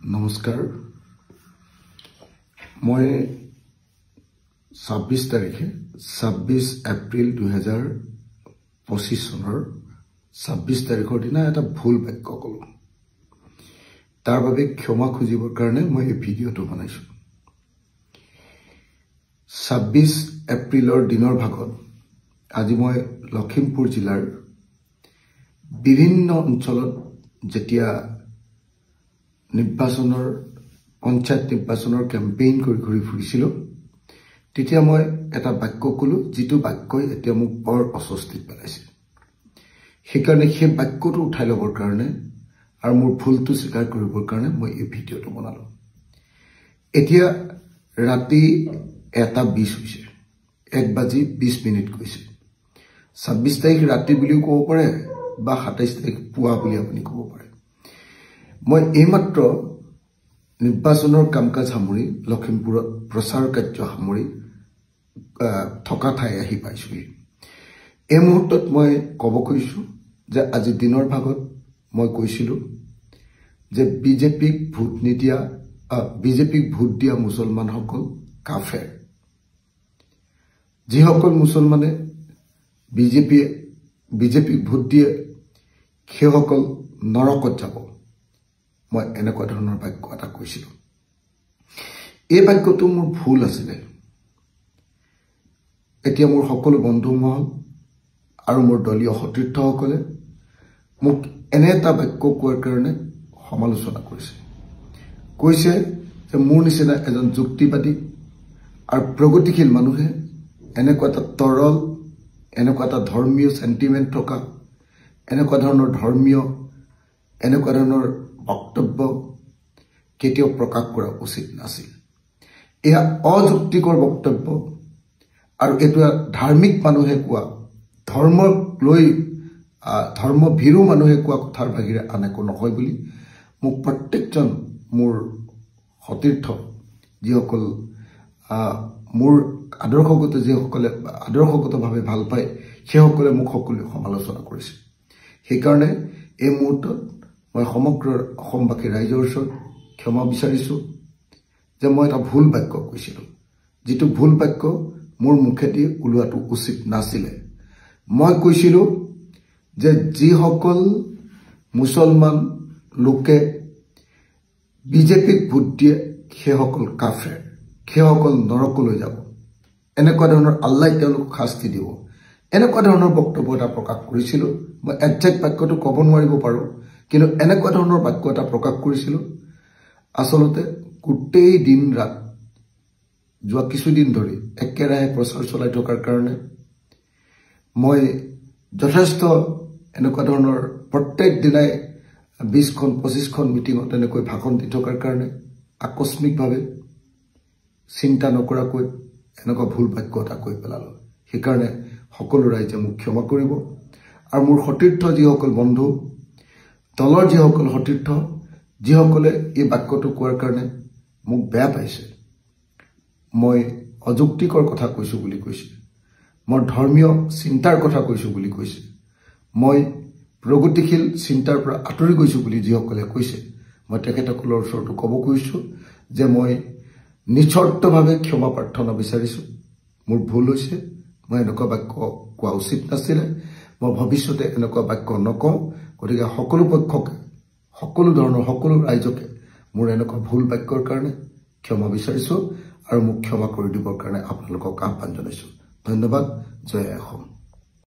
নমস্কাৰ মই 26 তাৰিখে 26 এপ্ৰিল 2025 চনৰ 26 তাৰিখৰ দিনা এটা ভুল বাক্য কলো তাৰ বাবে ক্ষমা খুজিবৰ কাৰণে মই এই ভিডিঅটো বনাইছো 26 এপ্ৰিলৰ দিনৰ ভাগত আজি মই লখিমপুৰ জিলাৰ বিভিন্ন অঞ্চলত যেতিয়া নিৰ্বাচনৰ পঞ্চায়ত নিৰ্বাচনৰ কেম্পেইন কৰি ফুৰিছিল তেতিয়া মই এটা বাক্য কলো যেটো বাক্যই এতিয়া মোক বৰ অস্বস্তিত পেলাইছে সেইকাৰণে সেই বাক্যটো উঠাই লবৰ কাৰণে আৰু মোৰ ভুলটো স্বীকাৰ কৰিবৰ কাৰণে মই এই ভিডিঅটো বনালো এতিয়া ৰাতি 1:20 হৈছে 1:20 কৈছে 26 তাৰিখ ৰাতি বুলিও ক'ব পাৰে বা 27 তাৰিখ পুৱা বুলি আপুনি ক'ব পাৰে মই এইমাত্ৰ নিৰ্বাচনৰ কামকাজ সামৰি লখিমপুৰত প্ৰচাৰ কাৰ্য সামৰি থকা ঠাই আহি পাইছো এই মুহূৰ্তত মই ক'ব কৈছো যে আজি দিনৰ ভাগত মই কৈছিলো যে বিজেপিক ভোট দিয়া মুছলমানসকল কাফেৰ যিসকল মুছলমানে বিজেপিক ভোট দিয়ে সেইসকল নৰকত যাব মই এনেকুৱা ধৰণৰ বাক্য এটা কৈছিলো এই বাক্যটো মোৰ ভুল আছিল এতিয়া মোৰ সকলো বন্ধু মহল আৰু মোৰ দলীয় সতীৰ্থসকলে মোক এনে এটা বাক্য কোৱাৰ কাৰণে সমালোচনা কৈছে যে মোৰ নিচিনা এজন যুক্তিবাদী আৰু প্ৰগতিশীল মানুহে এনেকুৱা এটা তৰল এনেকুৱা এটা ধৰ্মীয় সেন্টিমেন্ট থকা এনেকুৱা ধৰণৰ বক্তব্য কেতিয়াও প্ৰকাশ কৰা উচিত নাছিল এয়া অযুক্তিকৰ বক্তব্য আৰু এটা ধাৰ্মিক মানুহে কোৱা ধৰ্মভীৰু মানুহে কোৱা কথাৰ বাহিৰে আন একো নহয় বুলি মোক প্ৰত্যেকজন মোৰ সতীৰ্থ যিসকল মোৰ আদৰ্শগতভাৱে ভাল পায় সেইসকলে মোক সকলোৱে সমালোচনা কৰিছে সেইকাৰণে এই মুহূৰ্তত মই সমগ্ৰ অসমবাসী ৰাইজৰ ওচৰত ক্ষমা বিচাৰিছো যে মই এটা ভুল বাক্য কৈছিলো যেটো ভুল বাক্য মোৰ মুখেদি ওলোৱাটো উচিত নাছিল মই কৈছিলো যে যিসকল মুছলমান লোকে বিজেপিক ভোট দিয়ে সেইসকল কাফেৰ সেইসকল নৰকলৈ যাব এনেকুৱা ধৰণৰ আল্লাহই তেওঁলোকক শাস্তি দিব এনেকুৱা ধৰণৰ বক্তব্য এটা প্ৰকাশ কৰিছিল মই একজেক্ট বাক্যটো ক'ব নোৱাৰিব পাৰো কিন্তু এনেকুৱা ধৰণৰ বাক্য এটা প্ৰকাশ কৰিছিল আসলতে গোটেই দিন ৰাত যোৱা কিছুদিন ধৰি একেৰাহে প্ৰচাৰ চলাই থকাৰ কাৰণে মই যথেষ্ট এনেকুৱা ধৰণৰ প্ৰত্যেক দিনাই 20খন 25খন মিটিঙত এনেকৈ ভাষণ দি থকাৰ কাৰণে আকস্মিকভাৱে চিন্তা নকৰাকৈ এনেকুৱা ভুল বাক্য এটা কৈ পেলালো সেইকাৰণে সকলো ৰাইজে মোক ক্ষমা কৰিব আৰু মোৰ সতীৰ্থ যিসকল বন্ধু দলৰ যিসকল সতীৰ্থ যিসকলে এই বাক্যটো কোৱাৰ কাৰণে মোক বেয়া পাইছে মই অযুক্তিকৰ কথা কৈছো বুলি কৈছে মই ধৰ্মীয় চিন্তাৰ কথা কৈছো বুলি কৈছে মই প্ৰগতিশীল চিন্তাৰ পৰা আঁতৰি গৈছো বুলি যিসকলে কৈছে মই তেখেতসকলৰ ওচৰত ক'ব কৈছো যে মই নিশ্চৰ্তভাৱে ক্ষমা প্ৰাৰ্থনা বিচাৰিছো মোৰ ভুল হৈছে মই এনেকুৱা বাক্য কোৱা উচিত নাছিল মই ভৱিষ্যতে এনেকুৱা বাক্য নকওঁ গতিকে সকলো পক্ষকে সকলো ৰাইজকে মোৰ এনেকুৱা ভুল বাক্যৰ কাৰণে ক্ষমা বিচাৰিছো আৰু মোক ক্ষমা কৰি দিবৰ কাৰণে আপোনালোকক আহ্বান জনাইছো ধন্যবাদ জয় অসম